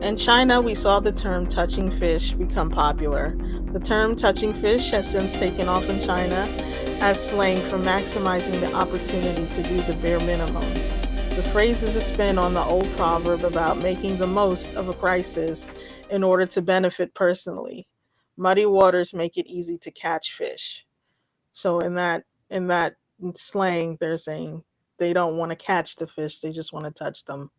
In China, we saw the term touching fish become popular. The term touching fish has since taken off in China as slang for maximizing the opportunity to do the bare minimum. The phrase is a spin on the old proverb about making the most of a crisis in order to benefit personally. Muddy waters make it easy to catch fish. So in that slang, they're saying they don't want to catch the fish; they just want to touch them.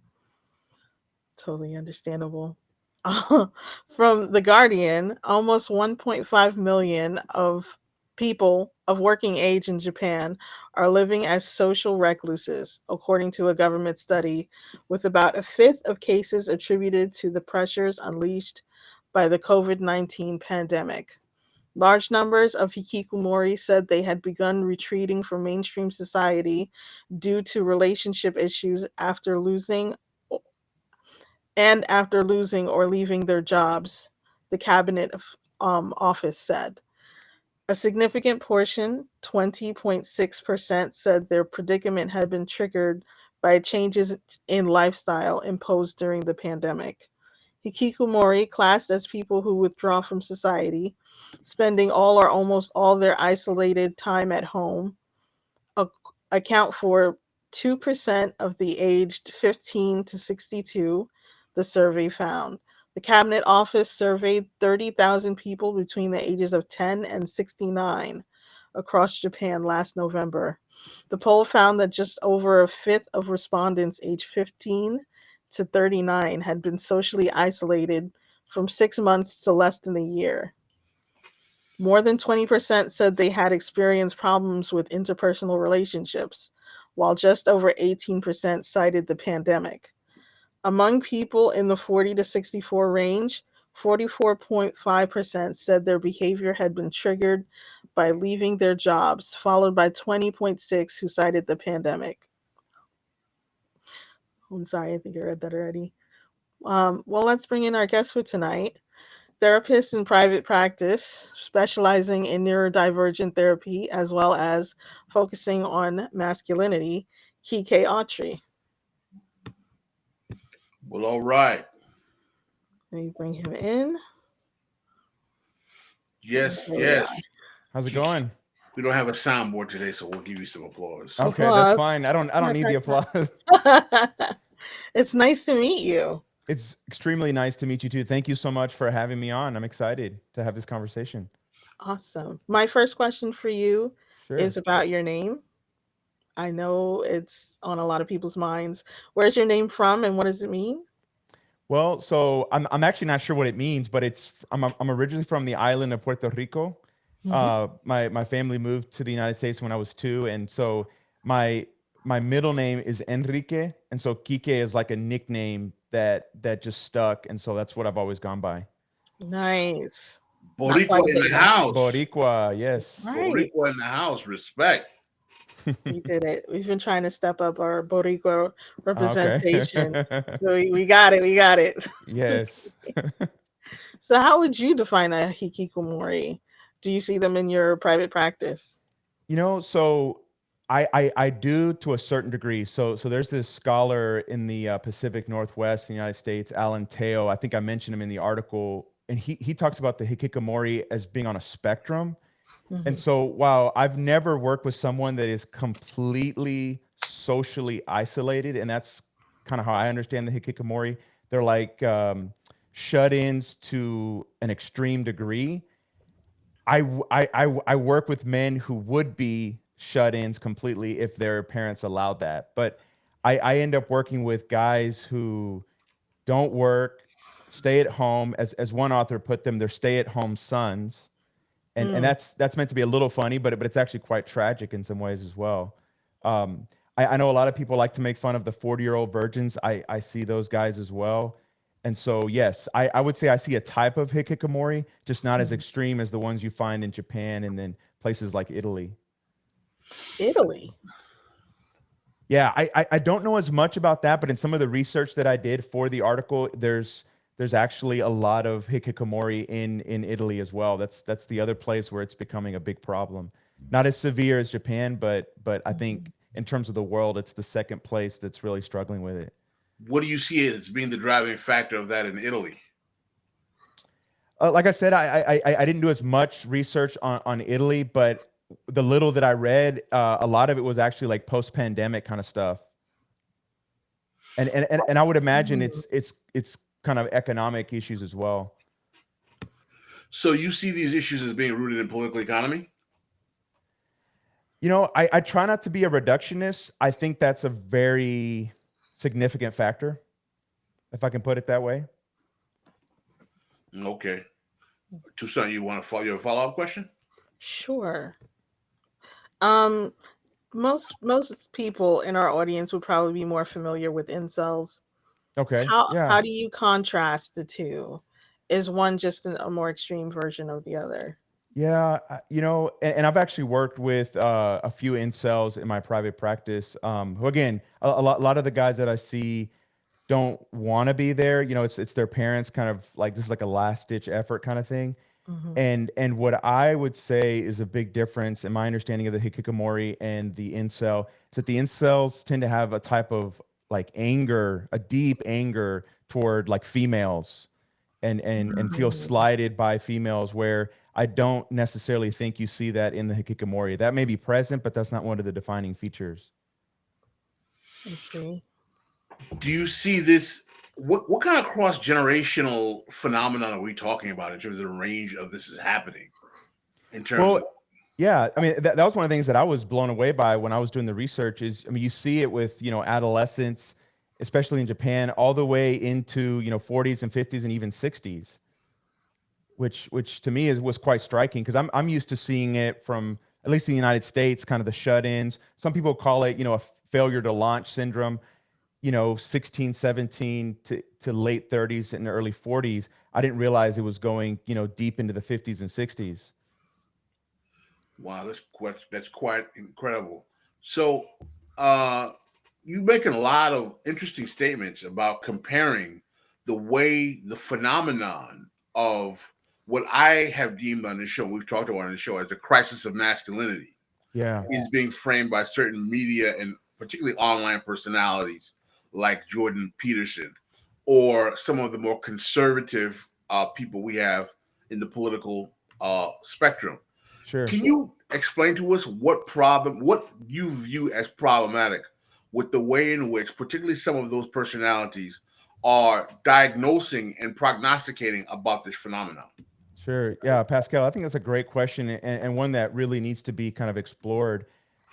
Totally understandable. From The Guardian, almost 1.5 million of people of working age in Japan are living as social recluses, according to a government study, with about a fifth of cases attributed to the pressures unleashed by the COVID-19 pandemic. Large numbers of hikikomori said they had begun retreating from mainstream society due to relationship issues after losing or leaving their jobs, the cabinet office said. A significant portion, 20.6%, said their predicament had been triggered by changes in lifestyle imposed during the pandemic. Hikikomori, classed as people who withdraw from society, spending all or almost all their isolated time at home, ac- account for 2% of the aged 15 to 62, the survey found. The Cabinet Office surveyed 30,000 people between the ages of 10 and 69 across Japan last November. The poll found that just over a fifth of respondents aged 15 to 39 had been socially isolated from 6 months to less than a year. More than 20% said they had experienced problems with interpersonal relationships, while just over 18% cited the pandemic. Among people in the 40 to 64 range, 44.5% said their behavior had been triggered by leaving their jobs, followed by 20.6 who cited the pandemic. I'm sorry, I think I read that already. Well, let's bring in our guest for tonight. Therapist in private practice, specializing in neurodivergent therapy as well as focusing on masculinity, Quique Autrey. Well, all right. Let me bring him in. Yes, There we yes. are. How's it Kiki. going? We don't have a soundboard today, so we'll give you some applause. Okay, that's Applause. fine. I don't need the applause. It's nice to meet you. It's extremely nice to meet you too. Thank you so much for having me on. I'm excited to have this conversation. Awesome. My first question for you Sure. is about your name. I know it's on a lot of people's minds. Where's your name from and what does it mean? Well, so I'm actually not sure what it means, but I'm originally from the island of Puerto Rico. Hmm. My family moved to the United States when I was 2, and so my my middle name is Enrique, and so Kike is like a nickname that just stuck, and so that's what I've always gone by. Nice. Not Boricua quite in there the yet. house. Boricua, yes. Right. Boricua in the house. Respect. We did it. We've been trying to step up our Boricua Okay. representation. So we got it. We got it. Yes. So how would you define a hikikomori? Do you see them in your private practice? So I do to a certain degree. So there's this scholar in the Pacific Northwest in the United States, Alan Teo. I think I mentioned him in the article, and he talks about the hikikomori as being on a spectrum. And Hmm. so while I've never worked with someone that is completely socially isolated, and that's kind of how I understand the hikikomori, they're like shut-ins to an extreme degree. I work with men who would be shut-ins completely if their parents allowed that. But I end up working with guys who don't work, stay at home. As one author put them, they're stay-at-home sons. And Mm. that's meant to be a little funny, but it's actually quite tragic in some ways as well. I know a lot of people like to make fun of the 40-year-old virgins. I see those guys as well. And so, yes, I would say I see a type of hikikomori, just not as Mhm. extreme as the ones you find in Japan and then places like Italy. Italy. Yeah, I don't know as much about that, but in some of the research that I did for the article, there's actually a lot of hikikomori in Italy as well. That's the other place where it's becoming a big problem. Not as severe as Japan, but I think Mhm. in terms of the world, it's the second place that's really struggling with it. what do you see as being the driving factor of that in Italy? Like I said, I didn't do as much research on Italy, but the little that I read, a lot of it was actually like post-pandemic kind of stuff. And I would imagine it's kind of economic issues as well. So you see these issues as being rooted in political economy? You know, I try not to be a reductionist. I think that's a very significant factor, if I can put it that way. Okay. Tucson, you want to follow your follow-up question? Sure. Most people in our audience would probably be more familiar with incels. Okay. How Yeah. how do you contrast the two? Is one just a more extreme version of the other? Yeah, you know, and I've actually worked with a few incels in my private practice. Who again, a lot of the guys that I see don't want to be there. You know, it's their parents, kind of like this is like a last ditch effort kind of thing. Mhm. And what I would say is a big difference in my understanding of the Hikikomori and the incel is that the incels tend to have a type of like anger, a deep anger toward like females and feel Mm, slighted by females, where I don't necessarily think you see that in the Hikikomori. That may be present, but that's not one of the defining features. I see. Do you see this? What kind of cross-generational phenomenon are we talking about in terms of the range of this is happening? In terms Well, of yeah, I mean that was one of the things that I was blown away by when I was doing the research. Is I mean, you see it with adolescents, especially in Japan, all the way into 40s and 50s and even 60s, which to me was quite striking, because I'm used to seeing it from, at least in the United States, kind of the shut-ins. Some people call it a failure to launch syndrome. 16, 17 to late 30s and early 40s. I didn't realize it was going deep into the 50s and 60s. wow, that's quite incredible. So, uh, you're making a lot of interesting statements about comparing the way the phenomenon of what I have deemed on the show, we've talked about on the show, as a crisis of masculinity, Yeah, is being framed by certain media and particularly online personalities like Jordan Peterson, or some of the more conservative people we have in the political spectrum. sure. Can you explain to us what you view as problematic with the way in which, particularly some of those personalities, are diagnosing and prognosticating about this phenomenon? Sure. Yeah, Pascal, I think that's a great question, and one that really needs to be kind of explored.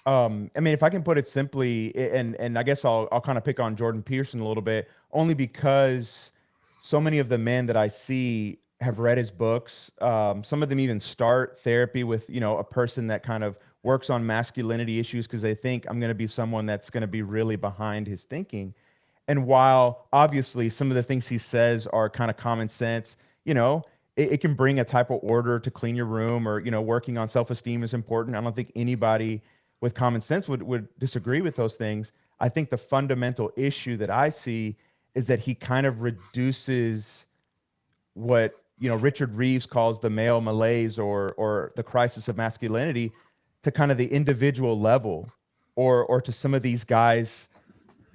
I mean, if I can put it simply, and I guess I'll kind of pick on Jordan Peterson a little bit, only because so many of the men that I see have read his books. Some of them even start therapy with a person that kind of works on masculinity issues, because they think I'm going to be someone that's going to be really behind his thinking. And while obviously some of the things he says are kind of common sense, it can bring a type of order to clean your room, or working on self-esteem is important. I don't think anybody with common sense would disagree with those things. I think the fundamental issue that I see is that he kind of reduces what Richard Reeves calls the male malaise, or the crisis of masculinity, to kind of the individual level, or to some of these guys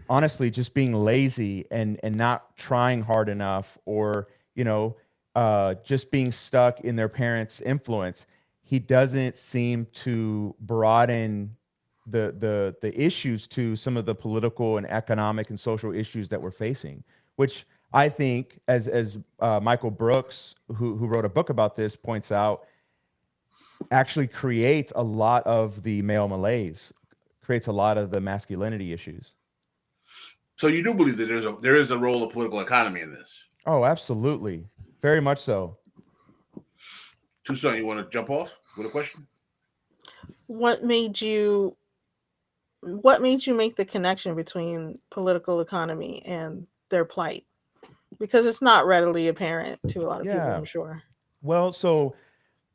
honestly just being lazy and not trying hard enough, or just being stuck in their parents' influence. He doesn't seem to broaden the issues to some of the political and economic and social issues that we're facing, which I think, as Michael Brooks, who wrote a book about this, points out, actually creates a lot of the male malaise, creates a lot of the masculinity issues. So you do believe that there is a role of political economy in this? Oh, absolutely. Very much so. Tucson, you want to jump off with a question? What made you what made you make the connection between political economy and their plight? Because it's not readily apparent to a lot of people, Yeah. I'm sure. Well, so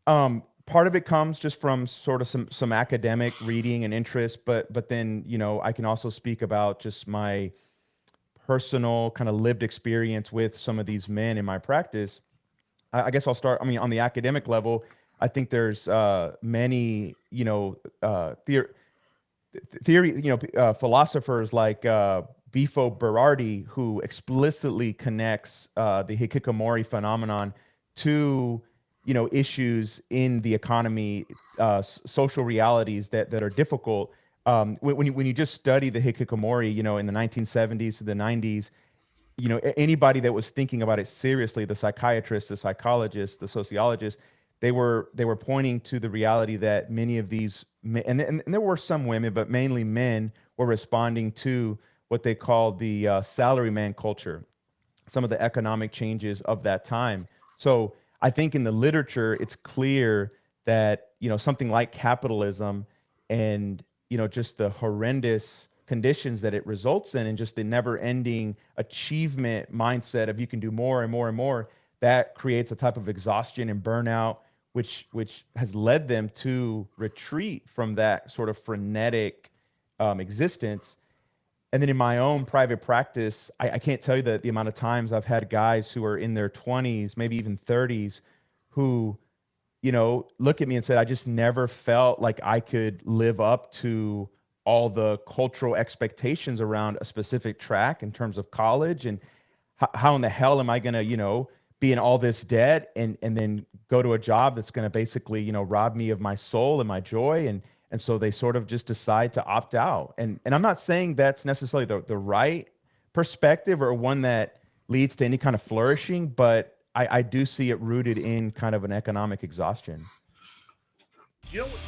part of it comes just from sort of some academic reading and interest, but then I can also speak about just my personal kind of lived experience with some of these men in my practice. I guess I'll start. I mean, on the academic level, I think there's many theory philosophers like Bifo Berardi, who explicitly connects the Hikikomori phenomenon to, you know, issues in the economy, social realities that are difficult. When you just study the Hikikomori, you know, in the 1970s to the 90s, you know, anybody that was thinking about it seriously, the psychiatrists, the psychologists, the sociologists, they were pointing to the reality that many of these and there were some women, but mainly men were responding to what they called the salaryman culture, some of the economic changes of that time. So I think in the literature, it's clear that, you know, something like capitalism and, you know, just the horrendous conditions that it results in and just the never ending achievement mindset of you can do more and more and more, that creates a type of exhaustion and burnout, which has led them to retreat from that sort of frenetic existence. And then in my own private practice, I can't tell you the amount of times I've had guys who are in their 20s, maybe even 30s, who, you know, look at me and said, I just never felt like I could live up to all the cultural expectations around a specific track in terms of college. And how in the hell am I going to, you know, be in all this debt and then go to a job that's going to basically, you know, rob me of my soul and my joy. And so they sort of just decide to opt out. And I'm not saying that's necessarily the right perspective or one that leads to any kind of flourishing, but I do see it rooted in kind of an economic exhaustion. You know what?